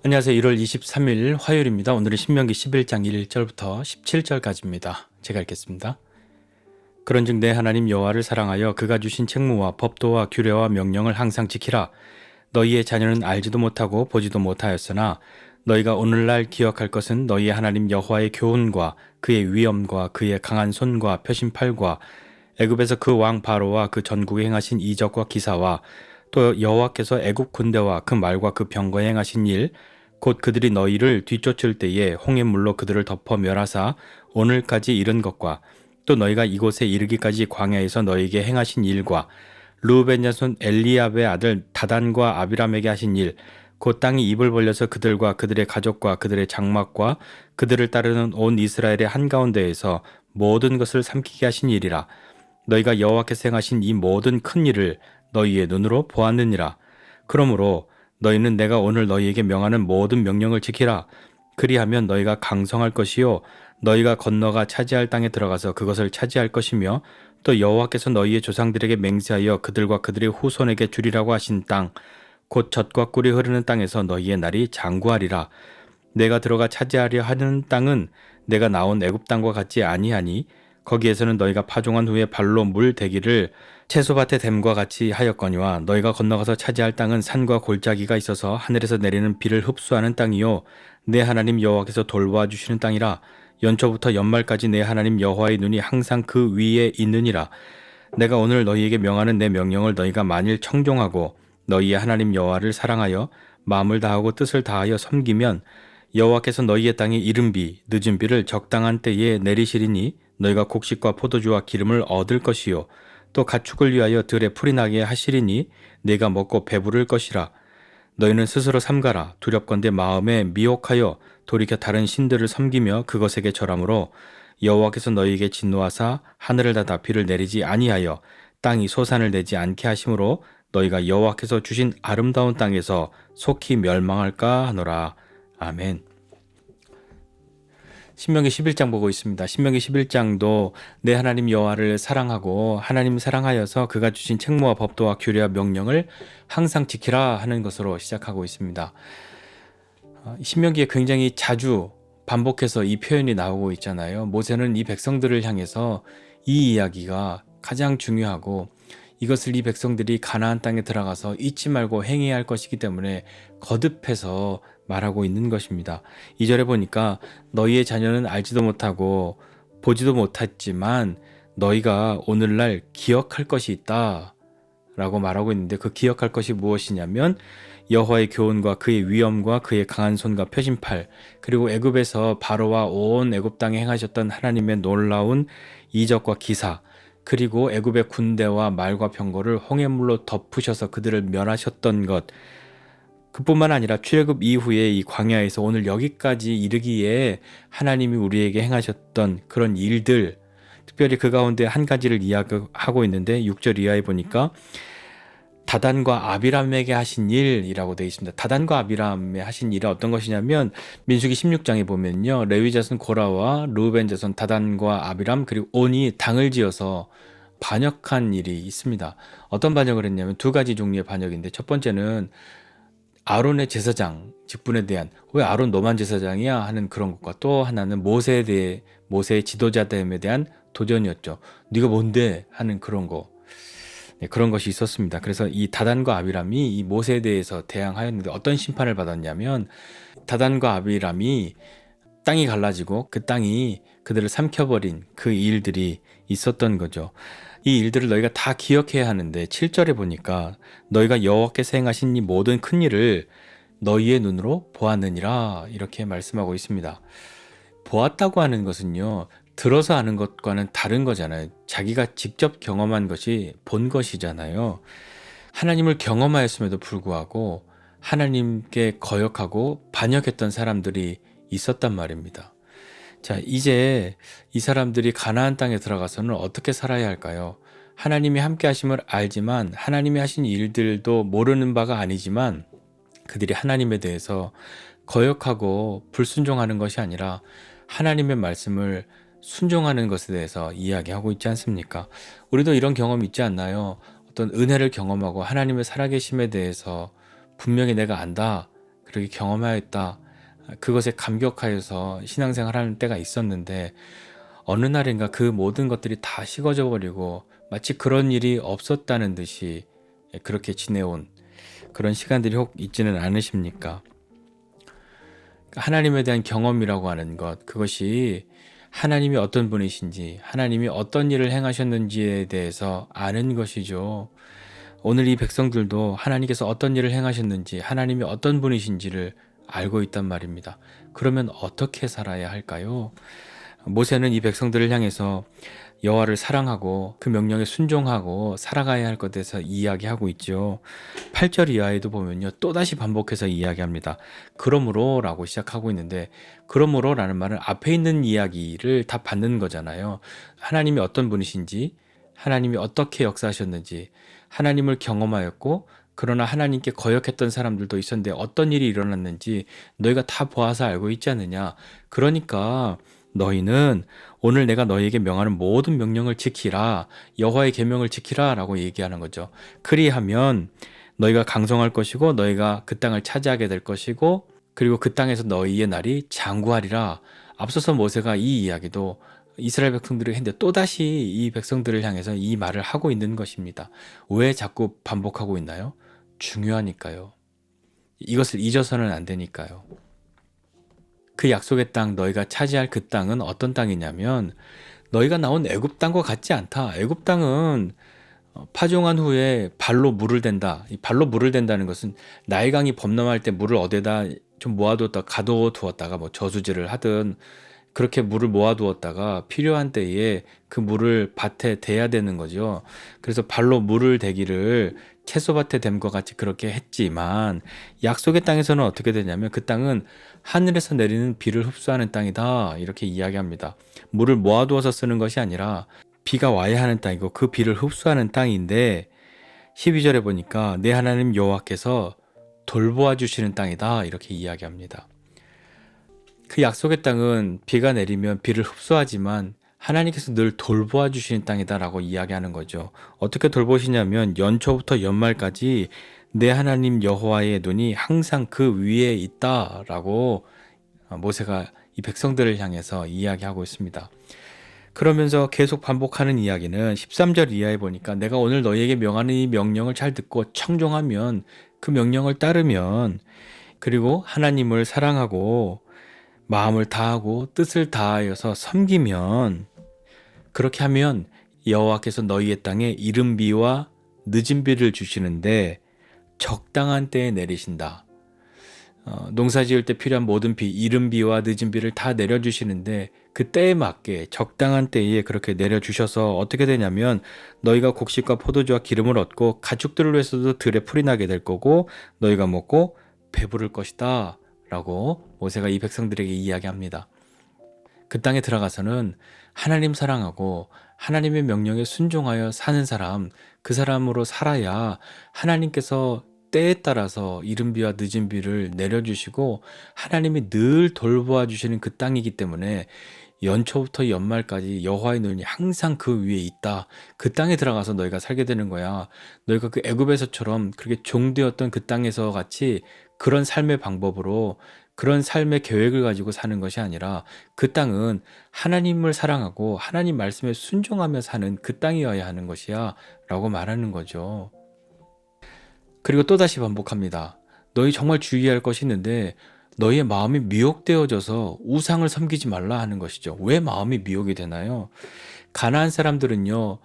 안녕하세요. 1월 23일 화요일입니다. 오늘은 신명기 11장 1절부터 17절까지입니다. 제가 읽겠습니다. 그런즉 내 하나님 여호와를 사랑하여 그가 주신 책무와 법도와 규례와 명령을 항상 지키라. 너희의 자녀는 알지도 못하고 보지도 못하였으나 너희가 오늘날 기억할 것은 너희의 하나님 여호와의 교훈과 그의 위엄과 그의 강한 손과 표심팔과 애굽에서 그 왕 바로와 그 전국에 행하신 이적과 기사와 또 여호와께서 애굽 군대와 그 말과 그 병거에 행하신 일, 곧 그들이 너희를 뒤쫓을 때에 홍해 물로 그들을 덮어 멸하사 오늘까지 이른 것과 또 너희가 이곳에 이르기까지 광야에서 너희에게 행하신 일과 르우벤 자손 엘리압의 아들 다단과 아비람에게 하신 일, 곧 땅이 입을 벌려서 그들과 그들의 가족과 그들의 장막과 그들을 따르는 온 이스라엘의 한가운데에서 모든 것을 삼키게 하신 일이라. 너희가 여호와께서 행하신 이 모든 큰 일을 너희의 눈으로 보았느니라. 그러므로 너희는 내가 오늘 너희에게 명하는 모든 명령을 지키라. 그리하면 너희가 강성할 것이요 너희가 건너가 차지할 땅에 들어가서 그것을 차지할 것이며 또 여호와께서 너희의 조상들에게 맹세하여 그들과 그들의 후손에게 주리라고 하신 땅, 곧 젖과 꿀이 흐르는 땅에서 너희의 날이 장구하리라. 내가 들어가 차지하려 하는 땅은 내가 나온 애굽 땅과 같지 아니하니 거기에서는 너희가 파종한 후에 발로 물 대기를 채소밭의 댐과 같이 하였거니와 너희가 건너가서 차지할 땅은 산과 골짜기가 있어서 하늘에서 내리는 비를 흡수하는 땅이요 내 하나님 여호와께서 돌보아 주시는 땅이라. 연초부터 연말까지 내 하나님 여호와의 눈이 항상 그 위에 있느니라. 내가 오늘 너희에게 명하는 내 명령을 너희가 만일 청종하고 너희의 하나님 여호와를 사랑하여 마음을 다하고 뜻을 다하여 섬기면 여호와께서 너희의 땅에 이른 비 늦은 비를 적당한 때에 내리시리니 너희가 곡식과 포도주와 기름을 얻을 것이요 또 가축을 위하여 들에 풀이 나게 하시리니 네가 먹고 배부를 것이라. 너희는 스스로 삼가라. 두렵건대 마음에 미혹하여 돌이켜 다른 신들을 섬기며 그것에게 절함으로 여호와께서 너희에게 진노하사 하늘을 닫아 비를 내리지 아니하여 땅이 소산을 내지 않게 하심으로 너희가 여호와께서 주신 아름다운 땅에서 속히 멸망할까 하노라. 아멘. 신명기 11장 보고 있습니다. 신명기 11장도 내 하나님 여호와를 사랑하고 하나님 사랑하여서 그가 주신 책무와 법도와 규례와 명령을 항상 지키라 하는 것으로 시작하고 있습니다. 신명기에 굉장히 자주 반복해서 이 표현이 나오고 있잖아요. 모세는 이 백성들을 향해서 이 이야기가 가장 중요하고 이것을 이 백성들이 가나안 땅에 들어가서 잊지 말고 행해야 할 것이기 때문에 거듭해서 말하고 있는 것입니다. 2절에 보니까 너희의 자녀는 알지도 못하고 보지도 못했지만 너희가 오늘날 기억할 것이 있다 라고 말하고 있는데 그 기억할 것이 무엇이냐면 여호와의 교훈과 그의 위엄과 그의 강한 손과 표심팔, 그리고 애굽에서 바로와 온 애굽 땅에 행하셨던 하나님의 놀라운 이적과 기사, 그리고 애굽의 군대와 말과 병거를 홍해물로 덮으셔서 그들을 멸하셨던 것, 그뿐만 아니라 출애굽 이후에 이 광야에서 오늘 여기까지 이르기에 하나님이 우리에게 행하셨던 그런 일들, 특별히 그 가운데 한 가지를 이야기하고 있는데 6절 이하에 보니까 다단과 아비람에게 하신 일이라고 되어 있습니다. 다단과 아비람에 하신 일은 어떤 것이냐면 민수기 16장에 보면요, 레위 자손 고라와 르우벤 자손 다단과 아비람 그리고 온이 당을 지어서 반역한 일이 있습니다. 어떤 반역을 했냐면 두 가지 종류의 반역인데, 첫 번째는 아론의 제사장 직분에 대한, 왜 아론 너만 제사장이야 하는 그런 것과, 또 하나는 모세에 대해 모세의 지도자됨에 대한 도전이었죠. 네가 뭔데 하는 그런 거. 네, 그런 것이 있었습니다. 그래서 이 다단과 아비람이 이 모세에 대해서 대항하였는데 어떤 심판을 받았냐면, 다단과 아비람이 땅이 갈라지고 그 땅이 그들을 삼켜버린 그 일들이 있었던 거죠. 이 일들을 너희가 다 기억해야 하는데 7절에 보니까 너희가 여호와께서 행하신 이 모든 큰 일을 너희의 눈으로 보았느니라 이렇게 말씀하고 있습니다. 보았다고 하는 것은요, 들어서 아는 것과는 다른 거잖아요. 자기가 직접 경험한 것이 본 것이잖아요. 하나님을 경험하였음에도 불구하고 하나님께 거역하고 반역했던 사람들이 있었단 말입니다. 자, 이제 이 사람들이 가나안 땅에 들어가서는 어떻게 살아야 할까요? 하나님이 함께 하심을 알지만 하나님이 하신 일들도 모르는 바가 아니지만 그들이 하나님에 대해서 거역하고 불순종하는 것이 아니라 하나님의 말씀을 순종하는 것에 대해서 이야기하고 있지 않습니까? 우리도 이런 경험이 있지 않나요? 어떤 은혜를 경험하고 하나님의 살아계심에 대해서 분명히 내가 안다. 그렇게 경험하였다. 그것에 감격하여서 신앙생활하는 때가 있었는데 어느 날인가 그 모든 것들이 다 식어져 버리고 마치 그런 일이 없었다는 듯이 그렇게 지내온 그런 시간들이 혹 있지는 않으십니까? 하나님에 대한 경험이라고 하는 것, 그것이 하나님이 어떤 분이신지, 하나님이 어떤 일을 행하셨는지에 대해서 아는 것이죠. 오늘 이 백성들도 하나님께서 어떤 일을 행하셨는지, 하나님이 어떤 분이신지를 알고 있단 말입니다. 그러면 어떻게 살아야 할까요? 모세는 이 백성들을 향해서 여호와를 사랑하고 그 명령에 순종하고 살아가야 할 것에 대해서 이야기하고 있죠. 8절 이하에도 보면요. 또다시 반복해서 이야기합니다. 그러므로 라고 시작하고 있는데 그러므로 라는 말은 앞에 있는 이야기를 다 받는 거잖아요. 하나님이 어떤 분이신지 하나님이 어떻게 역사하셨는지 하나님을 경험하였고 그러나 하나님께 거역했던 사람들도 있었는데 어떤 일이 일어났는지 너희가 다 보아서 알고 있지 않느냐. 그러니까 너희는 오늘 내가 너희에게 명하는 모든 명령을 지키라. 여호와의 계명을 지키라 라고 얘기하는 거죠. 그리하면 너희가 강성할 것이고 너희가 그 땅을 차지하게 될 것이고 그리고 그 땅에서 너희의 날이 장구하리라. 앞서서 모세가 이 이야기도 이스라엘 백성들이 했는데 또다시 이 백성들을 향해서 이 말을 하고 있는 것입니다. 왜 자꾸 반복하고 있나요? 중요하니까요. 이것을 잊어서는 안 되니까요. 그 약속의 땅 너희가 차지할 그 땅은 어떤 땅이냐면 너희가 나온 애굽 땅과 같지 않다. 애굽 땅은 파종한 후에 발로 물을 댄다. 이 발로 물을 댄다는 것은 나일강이 범람할 때 물을 어디다 좀 모아두었다 가둬두었다가 뭐 저수지를 하든 그렇게 물을 모아두었다가 필요한 때에 그 물을 밭에 대야 되는 거죠. 그래서 발로 물을 대기를 채소밭에 댐과 같이 그렇게 했지만 약속의 땅에서는 어떻게 되냐면 그 땅은 하늘에서 내리는 비를 흡수하는 땅이다. 이렇게 이야기합니다. 물을 모아두어서 쓰는 것이 아니라 비가 와야 하는 땅이고 그 비를 흡수하는 땅인데 12절에 보니까 내 하나님 여호와께서 돌보아 주시는 땅이다. 이렇게 이야기합니다. 그 약속의 땅은 비가 내리면 비를 흡수하지만 하나님께서 늘 돌보아 주시는 땅이다라고 이야기하는 거죠. 어떻게 돌보시냐면 연초부터 연말까지 내 하나님 여호와의 눈이 항상 그 위에 있다라고 모세가 이 백성들을 향해서 이야기하고 있습니다. 그러면서 계속 반복하는 이야기는 13절 이하에 보니까 내가 오늘 너희에게 명하는 이 명령을 잘 듣고 청종하면 그 명령을 따르면 그리고 하나님을 사랑하고 마음을 다하고 뜻을 다하여서 섬기면 그렇게 하면 여호와께서 너희의 땅에 이른 비와 늦은 비를 주시는데 적당한 때에 내리신다. 농사 지을 때 필요한 모든 비, 이른 비와 늦은 비를 다 내려주시는데 그 때에 맞게 적당한 때에 그렇게 내려주셔서 어떻게 되냐면 너희가 곡식과 포도주와 기름을 얻고 가축들을 위해서도 들에 풀이 나게 될 거고 너희가 먹고 배부를 것이다 라고 모세가 이 백성들에게 이야기합니다. 그 땅에 들어가서는 하나님 사랑하고 하나님의 명령에 순종하여 사는 사람, 그 사람으로 살아야 하나님께서 때에 따라서 이른 비와 늦은 비를 내려주시고 하나님이 늘 돌보아 주시는 그 땅이기 때문에 연초부터 연말까지 여호와의 눈이 항상 그 위에 있다. 그 땅에 들어가서 너희가 살게 되는 거야. 너희가 그 애굽에서처럼 그렇게 종되었던 그 땅에서 같이 그런 삶의 방법으로 그런 삶의 계획을 가지고 사는 것이 아니라 그 땅은 하나님을 사랑하고 하나님 말씀에 순종하며 사는 그 땅이어야 하는 것이야 라고 말하는 거죠. 그리고 또다시 반복합니다. 너희 정말 주의할 것이 있는데 너희의 마음이 미혹되어져서 우상을 섬기지 말라 하는 것이죠. 왜 마음이 미혹이 되나요? 가나안 사람들은요.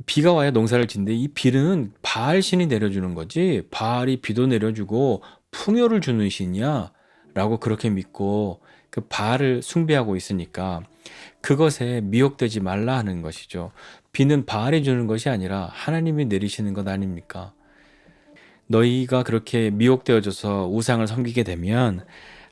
비가 와야 농사를 짓는데 이 비는 바알 신이 내려주는 거지 바알이 비도 내려주고 풍요를 주는 신이야 라고 그렇게 믿고 그 바알을 숭배하고 있으니까 그것에 미혹되지 말라 하는 것이죠. 비는 바알이 주는 것이 아니라 하나님이 내리시는 것 아닙니까? 너희가 그렇게 미혹되어져서 우상을 섬기게 되면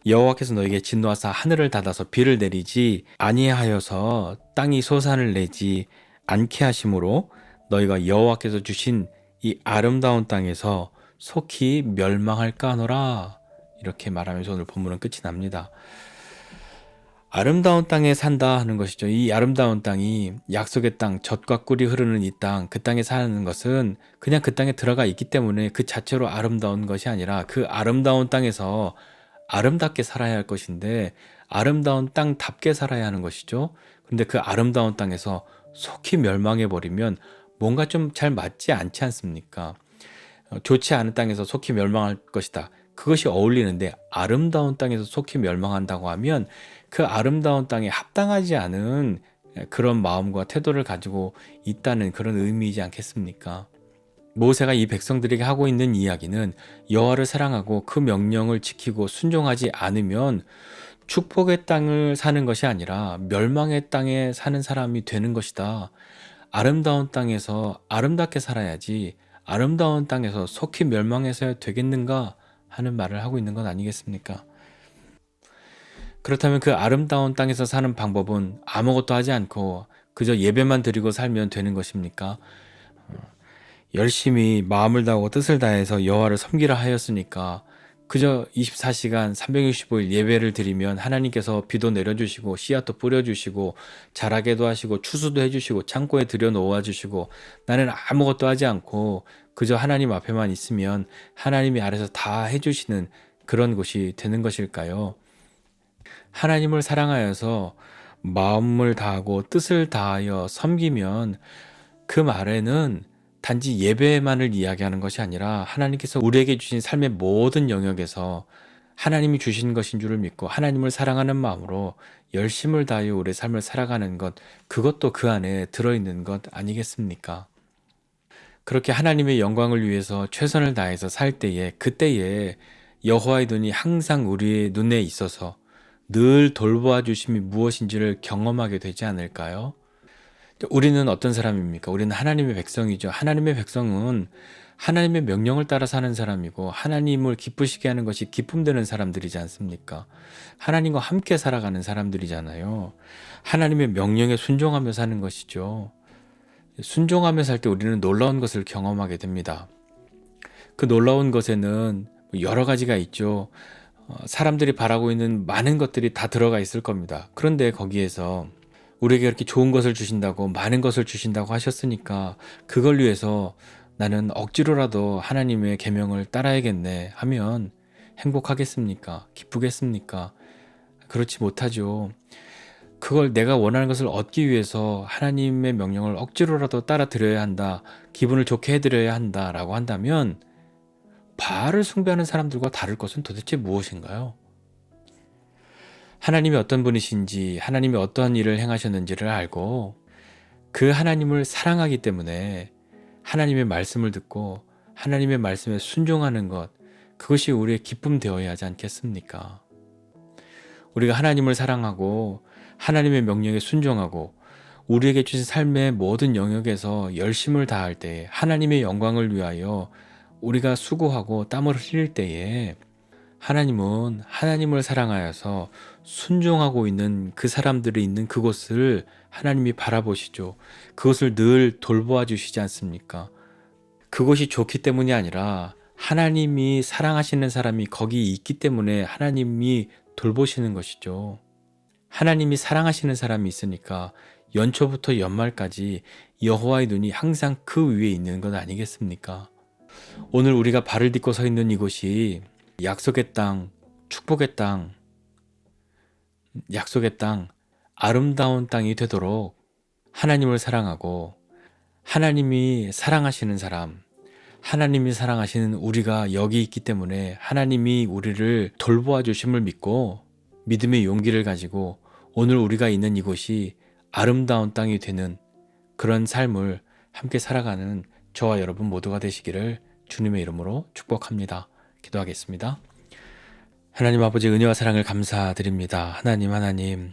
여호와께서 너희에게 진노하사 하늘을 닫아서 비를 내리지 아니하여서 땅이 소산을 내지 않게 하심으로 너희가 여호와께서 주신 이 아름다운 땅에서 속히 멸망할까 하노라. 이렇게 말하면서 오늘 본문은 끝이 납니다. 아름다운 땅에 산다 하는 것이죠. 이 아름다운 땅이 약속의 땅, 젖과 꿀이 흐르는 이 땅, 그 땅에 사는 것은 그냥 그 땅에 들어가 있기 때문에 그 자체로 아름다운 것이 아니라 그 아름다운 땅에서 아름답게 살아야 할 것인데 아름다운 땅답게 살아야 하는 것이죠. 근데 그 아름다운 땅에서 속히 멸망해 버리면 뭔가 좀 잘 맞지 않지 않습니까? 좋지 않은 땅에서 속히 멸망할 것이다. 그것이 어울리는데 아름다운 땅에서 속히 멸망한다고 하면 그 아름다운 땅에 합당하지 않은 그런 마음과 태도를 가지고 있다는 그런 의미이지 않겠습니까? 모세가 이 백성들에게 하고 있는 이야기는 여호와를 사랑하고 그 명령을 지키고 순종하지 않으면 축복의 땅을 사는 것이 아니라 멸망의 땅에 사는 사람이 되는 것이다. 아름다운 땅에서 아름답게 살아야지 아름다운 땅에서 속히 멸망해서야 되겠는가 하는 말을 하고 있는 건 아니겠습니까? 그렇다면 그 아름다운 땅에서 사는 방법은 아무것도 하지 않고 그저 예배만 드리고 살면 되는 것입니까? 열심히 마음을 다하고 뜻을 다해서 여호와를 섬기라 하였으니까 그저 24시간 365일 예배를 드리면 하나님께서 비도 내려주시고 씨앗도 뿌려주시고 자라게도 하시고 추수도 해주시고 창고에 들여 놓아주시고 나는 아무것도 하지 않고 그저 하나님 앞에만 있으면 하나님이 알아서 다 해주시는 그런 곳이 되는 것일까요? 하나님을 사랑하여서 마음을 다하고 뜻을 다하여 섬기면 그 말에는 단지 예배만을 이야기하는 것이 아니라 하나님께서 우리에게 주신 삶의 모든 영역에서 하나님이 주신 것인 줄을 믿고 하나님을 사랑하는 마음으로 열심을 다하여 우리의 삶을 살아가는 것, 그것도 그 안에 들어있는 것 아니겠습니까? 그렇게 하나님의 영광을 위해서 최선을 다해서 살 때에 그때에 여호와의 눈이 항상 우리의 눈에 있어서 늘 돌보아 주심이 무엇인지를 경험하게 되지 않을까요? 우리는 어떤 사람입니까? 우리는 하나님의 백성이죠. 하나님의 백성은 하나님의 명령을 따라 사는 사람이고 하나님을 기쁘시게 하는 것이 기쁨되는 사람들이지 않습니까? 하나님과 함께 살아가는 사람들이잖아요. 하나님의 명령에 순종하며 사는 것이죠. 순종하며 살 때 우리는 놀라운 것을 경험하게 됩니다. 그 놀라운 것에는 여러 가지가 있죠. 사람들이 바라고 있는 많은 것들이 다 들어가 있을 겁니다. 그런데 거기에서 우리에게 이렇게 좋은 것을 주신다고 많은 것을 주신다고 하셨으니까 그걸 위해서 나는 억지로라도 하나님의 계명을 따라야겠네 하면 행복하겠습니까? 기쁘겠습니까? 그렇지 못하죠. 그걸 내가 원하는 것을 얻기 위해서 하나님의 명령을 억지로라도 따라 드려야 한다. 기분을 좋게 해드려야 한다라고 한다면 바알을 숭배하는 사람들과 다를 것은 도대체 무엇인가요? 하나님이 어떤 분이신지 하나님이 어떠한 일을 행하셨는지를 알고 그 하나님을 사랑하기 때문에 하나님의 말씀을 듣고 하나님의 말씀에 순종하는 것, 그것이 우리의 기쁨 되어야 하지 않겠습니까? 우리가 하나님을 사랑하고 하나님의 명령에 순종하고 우리에게 주신 삶의 모든 영역에서 열심을 다할 때 하나님의 영광을 위하여 우리가 수고하고 땀을 흘릴 때에 하나님은 하나님을 사랑하여서 순종하고 있는 그 사람들이 있는 그곳을 하나님이 바라보시죠. 그것을 늘 돌보아 주시지 않습니까? 그것이 좋기 때문이 아니라 하나님이 사랑하시는 사람이 거기 있기 때문에 하나님이 돌보시는 것이죠. 하나님이 사랑하시는 사람이 있으니까 연초부터 연말까지 여호와의 눈이 항상 그 위에 있는 것 아니겠습니까? 오늘 우리가 발을 딛고 서 있는 이곳이 약속의 땅, 축복의 땅, 약속의 땅, 아름다운 땅이 되도록 하나님을 사랑하고 하나님이 사랑하시는 사람, 하나님이 사랑하시는 우리가 여기 있기 때문에 하나님이 우리를 돌보아 주심을 믿고 믿음의 용기를 가지고 오늘 우리가 있는 이곳이 아름다운 땅이 되는 그런 삶을 함께 살아가는 저와 여러분 모두가 되시기를 주님의 이름으로 축복합니다. 기도하겠습니다. 하나님 아버지 은혜와 사랑을 감사드립니다. 하나님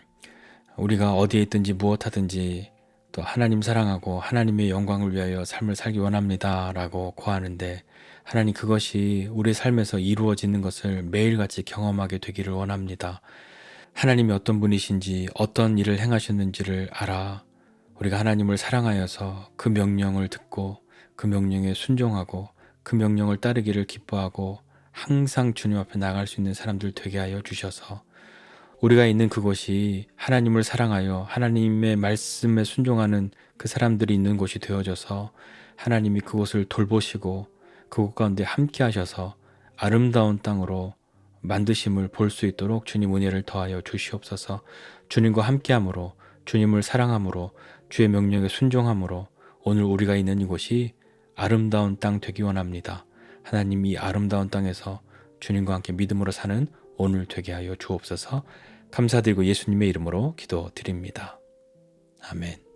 우리가 어디에 있든지 무엇하든지 또 하나님 사랑하고 하나님의 영광을 위하여 삶을 살기 원합니다 라고 고하는데 하나님 그것이 우리 삶에서 이루어지는 것을 매일같이 경험하게 되기를 원합니다. 하나님이 어떤 분이신지 어떤 일을 행하셨는지를 알아 우리가 하나님을 사랑하여서 그 명령을 듣고 그 명령에 순종하고 그 명령을 따르기를 기뻐하고 항상 주님 앞에 나갈 수 있는 사람들 되게 하여 주셔서 우리가 있는 그곳이 하나님을 사랑하여 하나님의 말씀에 순종하는 그 사람들이 있는 곳이 되어져서 하나님이 그곳을 돌보시고 그곳 가운데 함께 하셔서 아름다운 땅으로 만드심을 볼 수 있도록 주님 은혜를 더하여 주시옵소서. 주님과 함께함으로, 주님을 사랑함으로, 주의 명령에 순종함으로 오늘 우리가 있는 이곳이 아름다운 땅 되기 원합니다. 하나님, 이 아름다운 땅에서 주님과 함께 믿음으로 사는 오늘 되게 하여 주옵소서. 감사드리고 예수님의 이름으로 기도드립니다. 아멘.